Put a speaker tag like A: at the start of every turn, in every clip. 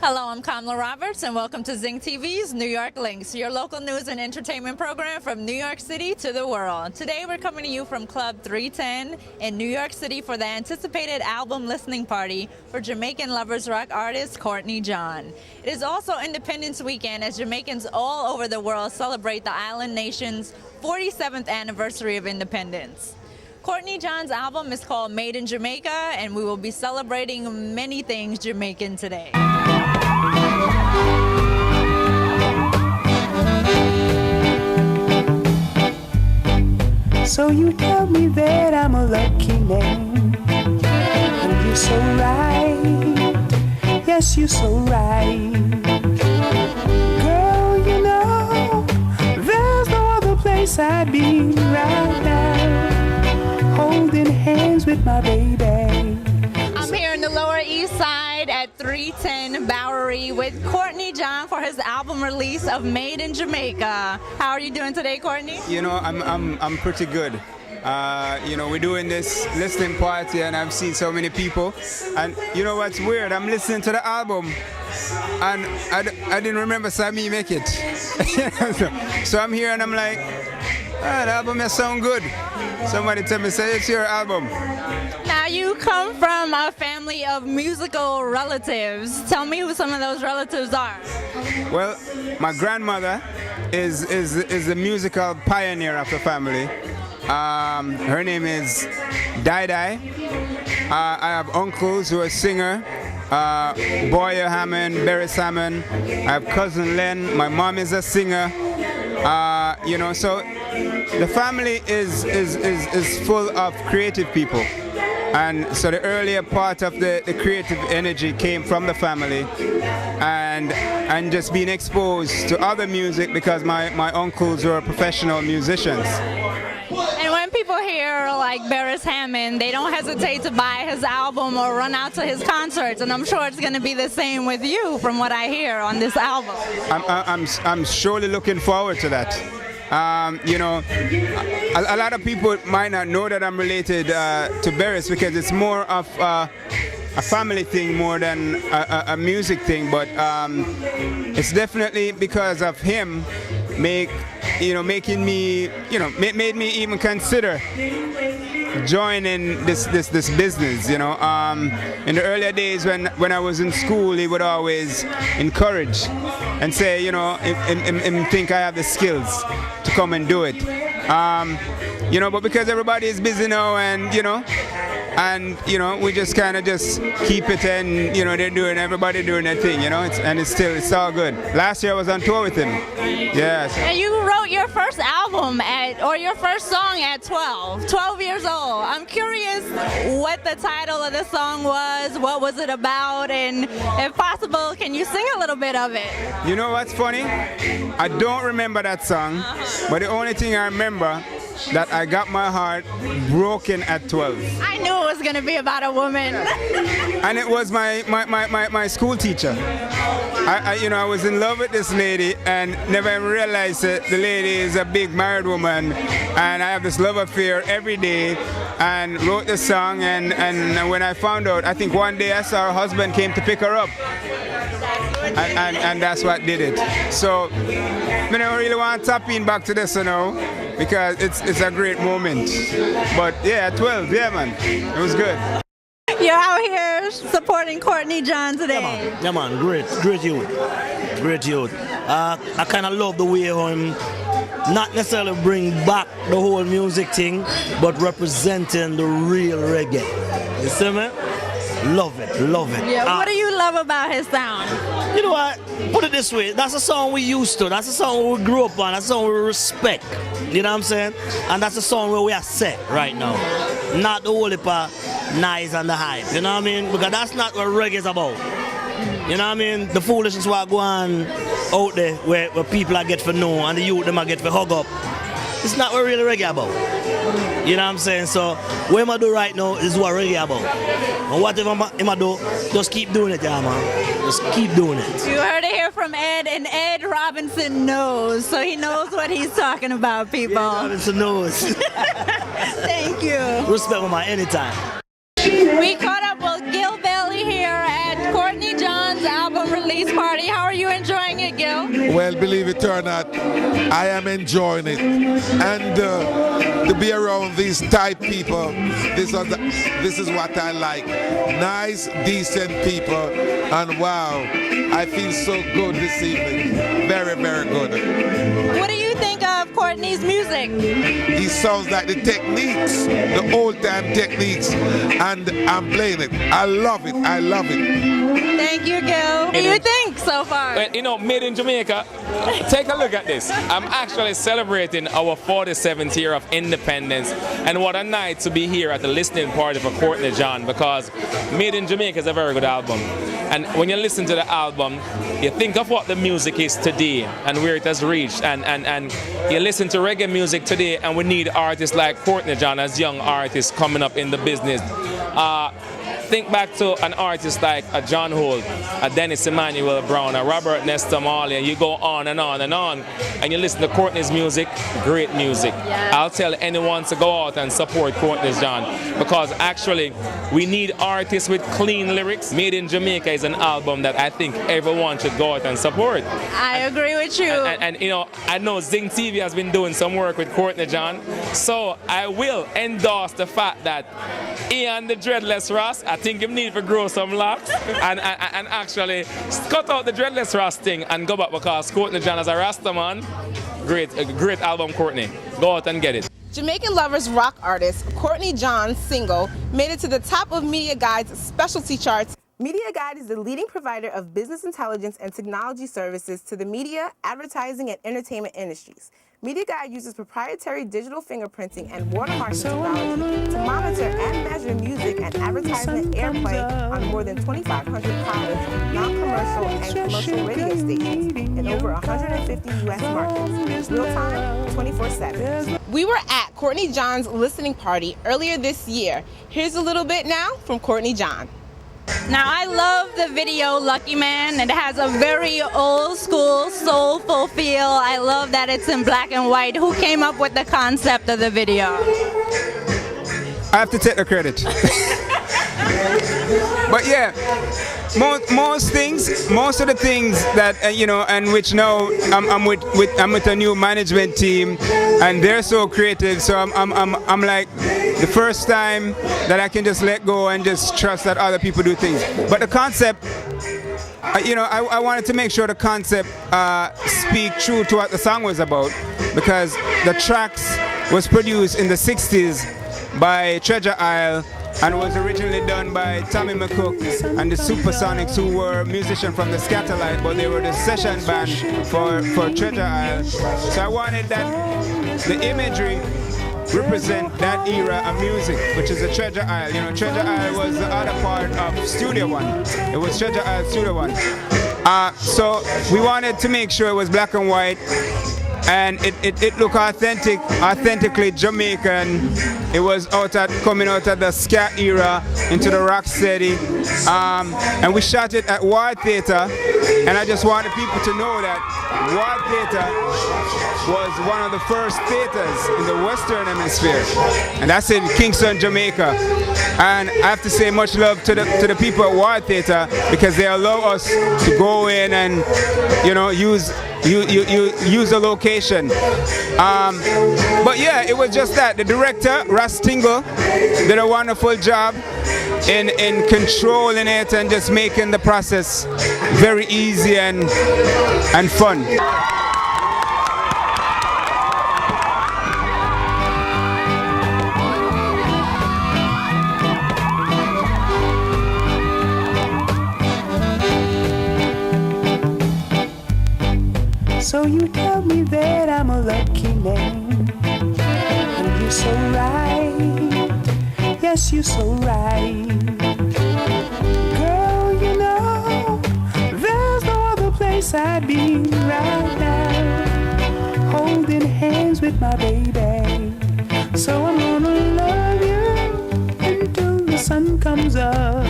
A: Hello, I'm Kamala Roberts, and welcome to Zing TV's New York Links, your local news and entertainment program from New York City to the world. Today, we're coming to you from Club 310 in New York City for the anticipated album listening party for Jamaican lovers rock artist Courtney John. It is also Independence Weekend as Jamaicans all over the world celebrate the island nation's 47th anniversary of independence. Courtney John's album is called Made in Jamaica, and we will be celebrating many things Jamaican today.
B: So you tell me that I'm a lucky man, and you're so right, yes, you're so right. Girl, you know, there's no other place I'd be right now, holding hands with my baby.
A: I'm here in the Lower East Side at 310 Bowery with Courtney John for his album release of Made in Jamaica. How are you doing today, Courtney?
C: You know, I'm pretty good. You know, we're doing this listening party and I've seen so many people. And you know what's weird? I'm listening to the album and I didn't remember Sammy make it. So I'm here and I'm like, the album has sound good. Somebody tell me, say it's your album.
A: Now you come from a family of musical relatives. Tell me who some of those relatives are.
C: Well, my grandmother is a musical pioneer of the family. Her name is Dai Dai. I have uncles who are singer. Boyer Hammond, Barry Salmon. I have cousin Len. My mom is a singer. You know, so the family is full of creative people. And so the earlier part of the creative energy came from the family, and just being exposed to other music because my uncles were professional musicians.
A: And when people hear like Barry Hammond, they don't hesitate to buy his album or run out to his concerts, and I'm sure it's going to be the same with you from what I hear on this album.
C: I'm surely looking forward to that. You know, a lot of people might not know that I'm related to Barris because it's more of a family thing more than a music thing, but it's definitely because of him making me, made me even consider joining this business, you know. In the earlier days when I was in school, he would always encourage and say, you know, him think I have the skills to come and do it. You know, but because everybody is busy now and you know, we just kind of just keep it, and you know, everybody doing their thing, you know, it's all good. Last year I was on tour with him. Yes.
A: And you wrote your first album or your first song at 12 years old. I'm curious what the title of the song was, what was it about, and if possible, can you sing a little bit of it?
C: You know what's funny? I don't remember that song, but the only thing I remember that I got my heart broken at 12.
A: I knew it was going to be about a woman.
C: And it was my school teacher. I was in love with this lady and never even realized that the lady is a big married woman, and I have this love affair every day, and wrote the song, and when I found out, I think one day I saw her husband came to pick her up. And that's what did it. So I don't really want to tap in back to this, you know, because it's a great moment. But yeah, 12, yeah man, it was good.
A: You're out here supporting Courtney John today.
D: Yeah man, great youth. I kind of love the way how him not necessarily bring back the whole music thing, but representing the real reggae. You see me? Love it.
A: Yeah, what do you love about his sound?
D: You know what? Put it this way, that's a song we used to, that's a song we grew up on, that's a song we respect. You know what I'm saying? And that's a song where we are set right now. Not the whole heap of nice and the hype. You know what I mean? Because that's not what reggae is about. You know what I mean? The foolishness what go on out there where people are get for know and the youth them are get for hug up. It's not what really reggae about. You know what I'm saying? So what I do right now is what reggae about. And whatever I do, just keep doing it, yeah man. Just keep doing it.
A: You heard it here from Ed, and Ed Robinson knows, so he knows what he's talking about, people.
D: Yeah, Robinson knows.
A: Thank you.
D: Respect Mama anytime.
A: We caught up with Gil Bailey here at Courtney John's album album release party. How are you enjoying it, Gil?
E: Well, believe it or not, I am enjoying it. And to be around these type people, this is what I like. Nice, decent people. And wow, I feel so good this evening. Very, very good.
A: What do you think of Courtney's music?
E: He sounds like the techniques, the old time techniques. And I'm playing it. I love it. I love it.
A: Thank you, Gil. What do you think so far?
F: Well, you know, made in Jamaica, take a look at this. I'm actually celebrating our 47th year of independence, and what a night to be here at the listening party for Courtney John, because Made in Jamaica is a very good album. And when you listen to the album, you think of what the music is today and where it has reached, and you listen to reggae music today, and we need artists like Courtney John as young artists coming up in the business. Think back to an artist like a John Holt, a Dennis Emmanuel Brown, a Robert Nesta Marley, and you go on and on and on, and you listen to Courtney's music, great music.
A: Yeah.
F: I'll tell anyone to go out and support Courtney John, because actually we need artists with clean lyrics. Made in Jamaica is an album that I think everyone should go out and support.
A: I agree with you.
F: And you know, I know Zing TV has been doing some work with Courtney John, so I will endorse the fact that Ian the Dreadless Ross, I think him need to grow some locks and actually cut out the Dreadless Ross thing and go back, because Courtney John as a Rasta man, great album, Courtney. Go out and get it.
G: Jamaican Lovers rock artist Courtney John's single made it to the top of Media Guide's specialty charts. Media Guide is the leading provider of business intelligence and technology services to the media, advertising, and entertainment industries. Media Guide uses proprietary digital fingerprinting and watermarking technology to monitor and measure music and advertisement airplay on more than 2,500 college, non-commercial, and commercial radio stations in over 150 U.S. markets. Real time, 24/7. We were at Courtney John's listening party earlier this year. Here's a little bit now from Courtney John.
A: Now, I love the video Lucky Man. It has a very old school, soulful feel. I love that it's in black and white. Who came up with the concept of the video?
C: I have to take the credit. But yeah, most of the things that you know, and which now I'm with a new management team, and they're so creative. So I'm like the first time that I can just let go and just trust that other people do things. But the concept, you know, I wanted to make sure the concept speak true to what the song was about, because the tracks was produced in the 60s by Treasure Isle, and was originally done by Tommy McCook and the Supersonics, who were musicians from the Scatterlight, but they were the session band for Treasure Isle. So I wanted that the imagery represent that era of music, which is the Treasure Isle. You know, Treasure Isle was the other part of Studio One. It was Treasure Isle Studio One. So we wanted to make sure it was black and white, and it looked authentically Jamaican. It was coming out of the ska era into the rock steady, and we shot it at Ward Theatre. And I just wanted people to know that Ward Theatre was one of the first theaters in the Western Hemisphere, and that's in Kingston, Jamaica. And I have to say much love to the people at Ward Theatre, because they allow us to go in and, you know, use the location. But yeah, it was just that. The director, Ras Tingle, did a wonderful job in controlling it and just making the process very easy and fun.
B: So you tell me that I'm a lucky man, and you're so right, yes, you're so right. Girl, you know, there's no other place I'd be right now, holding hands with my baby. So I'm gonna love you until the sun comes up.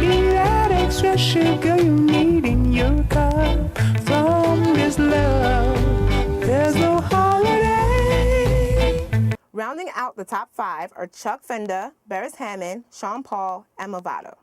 B: Be that extra sugar you need in your cup. From this love, there's no holiday.
G: Rounding out the top 5 are Chuck Fender, Beres Hammond, Sean Paul, and Movado.